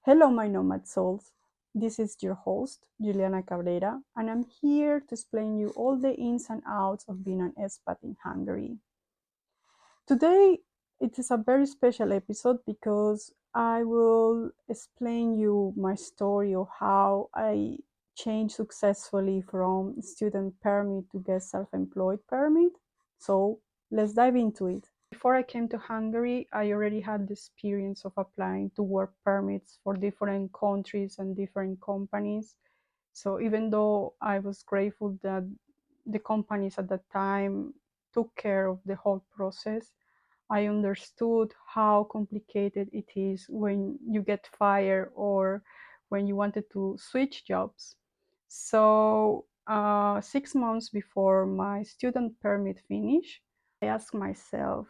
Hello, my nomad souls. This is your host, Juliana Cabrera, and I'm here to explain you all the ins and outs of being an expat in Hungary. Today, it is a very special episode because I will explain you my story of how I changed successfully from student permit to get self-employed permit. So let's dive into it. Before I came to Hungary, I already had the experience of applying to work permits for different countries and different companies. So even though I was grateful that the companies at that time took care of the whole process, I understood how complicated it is when you get fired or when you wanted to switch jobs. So 6 months before my student permit finish, I asked myself,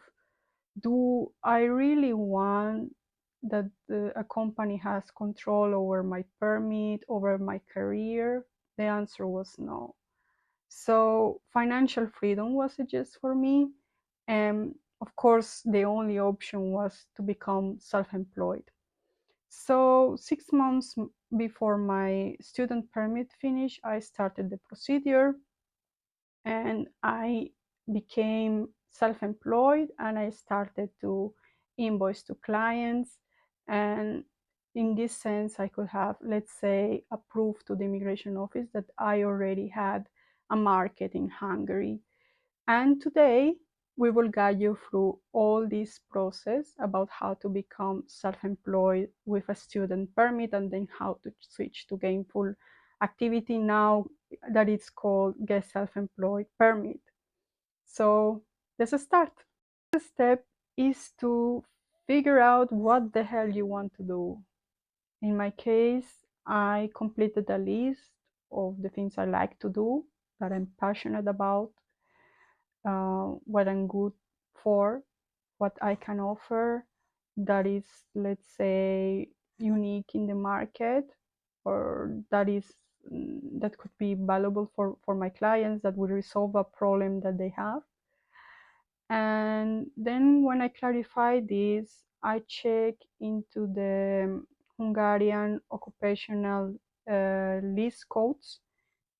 do I really want that a company has control over my permit, over my career? The answer was no. So financial freedom was a yes for me. And of course, the only option was to become self-employed. So 6 months before my student permit finish, I started the procedure and I became self-employed and I started to invoice to clients. And in this sense, I could have, let's say, a proof to the immigration office that I already had a market in Hungary. And today, we will guide you through all this process about how to become self-employed with a student permit and then how to switch to gainful activity now that it's called get self-employed permit. So let's start. The step is to figure out what the hell you want to do. In my case, I completed a list of the things I like to do, that I'm passionate about, what I'm good for, what I can offer that is, let's say, unique in the market, or that could be valuable for my clients, that would resolve a problem that they have. And then when I clarify this, I check into the Hungarian occupational list codes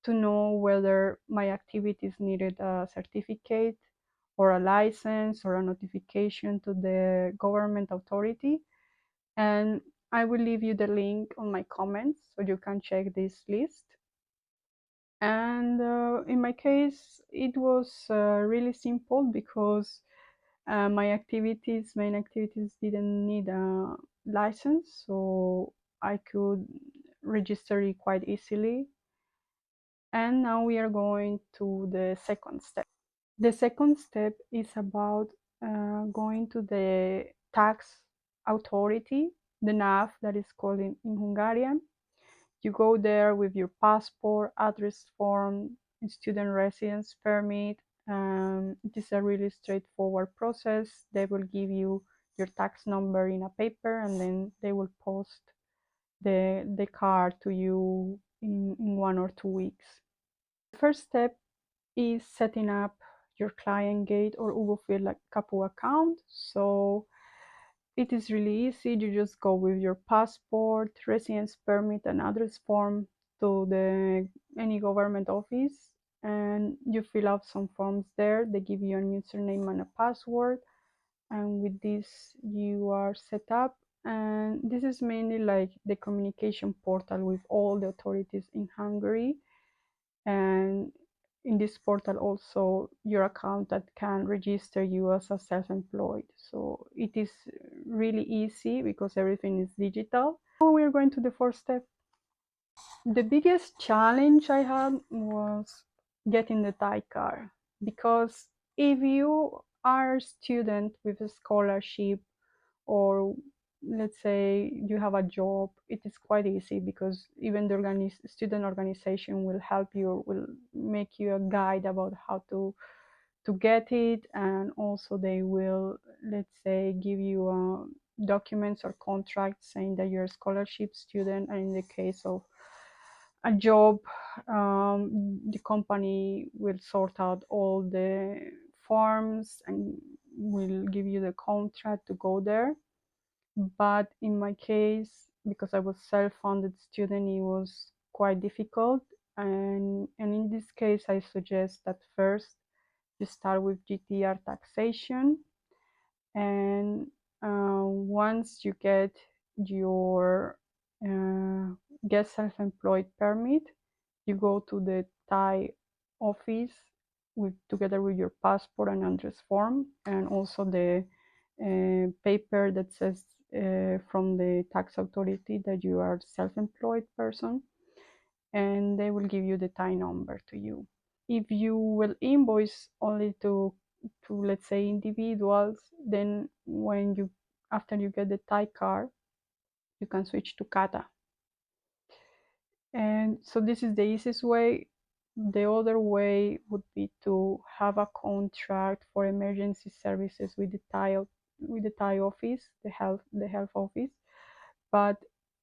to know whether my activities needed a certificate or a license or a notification to the government authority. And I will leave you the link on my comments so you can check this list. And in my case, it was really simple because my main activities didn't need a license, so I could register it quite easily. And now we are going to the second step. The second step is about going to the tax authority, the NAV that is called in Hungarian. You go there with your passport, address form, student residence permit. It is a really straightforward process. They will give you your tax number in a paper and then they will post the card to you in 1 or 2 weeks. The first step is setting up your client gate or Uvofil Capu account. So it is really easy. You just go with your passport, residence permit, and address form to any government office, and you fill out some forms there. They give you a username and a password, and with this you are set up. And this is mainly like the communication portal with all the authorities in Hungary. And in this portal also your accountant can register you as a self-employed. So it is really easy because everything is digital. Now we are going to the fourth step. The biggest challenge I had was getting the Thai car, because if you are a student with a scholarship, or let's say you have a job, it is quite easy because even the student organization will help you, will make you a guide about how to get it, and also they will, let's say, give you documents or contracts saying that you're a scholarship student. And in the case of a job, the company will sort out all the forms and will give you the contract to go there. But in my case, because I was self-funded student, it was quite difficult. And in this case, I suggest that first you start with GTR taxation, and once you get your get self-employed permit, you go to the Thai office together with your passport and address form, and also the paper that says from the tax authority that you are self-employed person, and they will give you the Thai number to you. If you will invoice only to let's say individuals, then when you after you get the Thai card, you can switch to kata. And so this is the easiest way. The other way would be to have a contract for emergency services with the Thai office, the health office. But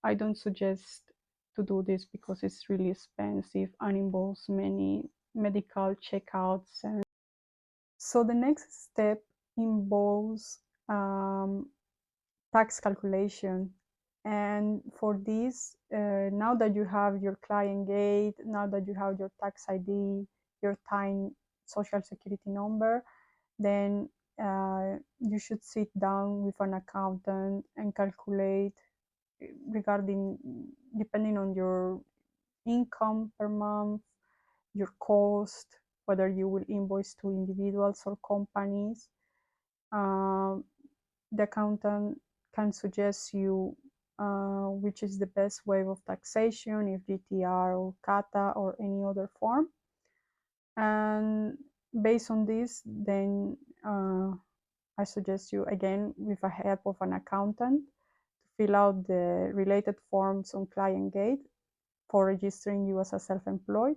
I don't suggest to do this because it's really expensive and involves many medical checkouts. And so the next step involves tax calculation. And for this, now that you have your client gate, now that you have your tax ID, your time social security number, then you should sit down with an accountant and calculate regarding, depending on your income per month, your cost, whether you will invoice to individuals or companies. Um, the accountant can suggest you which is the best way of taxation, if GTR or kata or any other form. And based on this, then I suggest you again with the help of an accountant to fill out the related forms on client gate for registering you as a self-employed.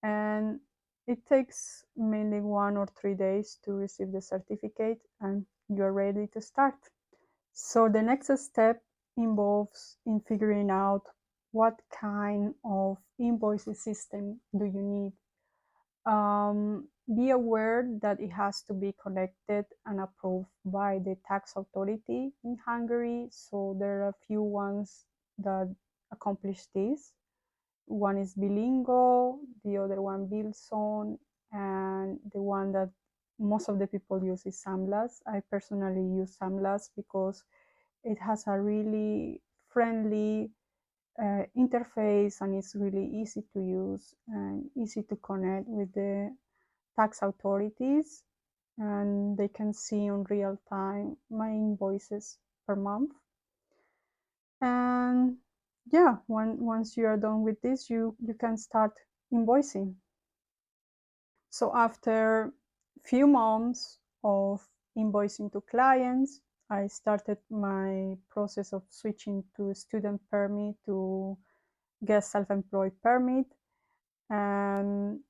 And it takes mainly 1 or 3 days to receive the certificate, and you're ready to start. So the next step involves in figuring out what kind of invoicing system do you need. Be aware that it has to be connected and approved by the tax authority in Hungary. So there are a few ones that accomplish this. One is Bilingo, the other one Bilson, and the one that most of the people use is Samlas. I personally use Samlas because it has a really friendly interface, and it's really easy to use and easy to connect with the tax authorities, and they can see in real time my invoices per month. And yeah, once you are done with this, you can start invoicing. So after few months of invoicing to clients, I started my process of switching to student permit to get self-employed permit. And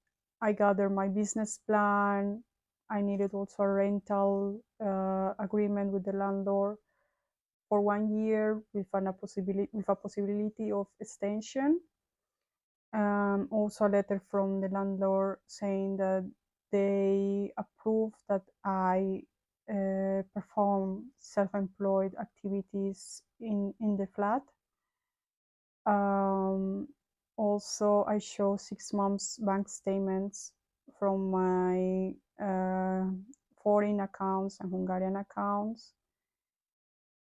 I gathered my business plan. I needed also a rental agreement with the landlord for 1 year with a possibility of extension. Also a letter from the landlord saying that they approve that I perform self-employed activities in the flat. Also, I show 6 months bank statements from my foreign accounts and Hungarian accounts,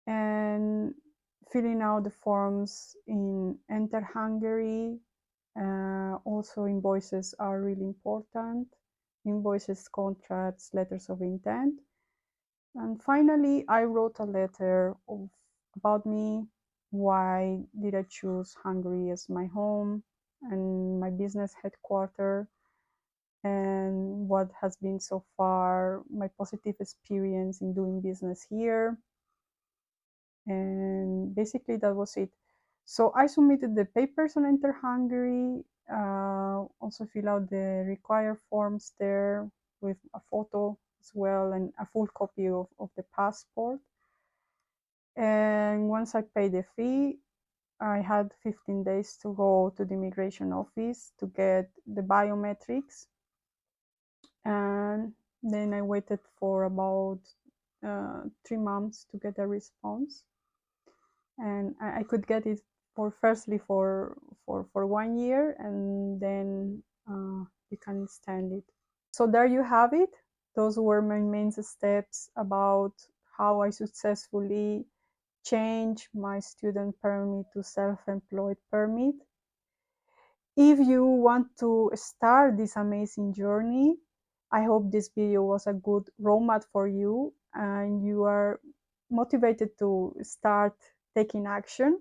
and filling out the forms in Enter Hungary. Also, invoices are really important. Invoices, contracts, letters of intent. And finally, I wrote a letter about me. Why did I choose Hungary as my home and my business headquarters, and what has been so far my positive experience in doing business here. And basically that was it. So I submitted the papers on Enter Hungary, also fill out the required forms there with a photo as well and a full copy of the passport. And once I paid the fee, I had 15 days to go to the immigration office to get the biometrics. And then I waited for about 3 months to get a response. and I could get it for firstly for 1 year, and then you can extend it. So there you have it. Those were my main steps about how I successfully changed my student permit to self-employed permit. If you want to start this amazing journey, I hope this video was a good roadmap for you and you are motivated to start taking action.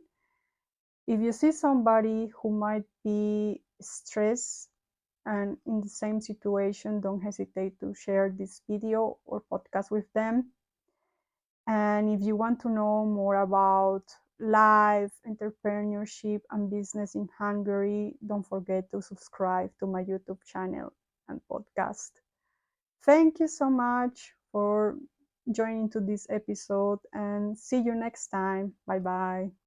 If you see somebody who might be stressed and in the same situation, don't hesitate to share this video or podcast with them. And if you want to know more about life, entrepreneurship, and business in Hungary, don't forget to subscribe to my YouTube channel and podcast. Thank you so much for joining to this episode, and see you next time. Bye bye.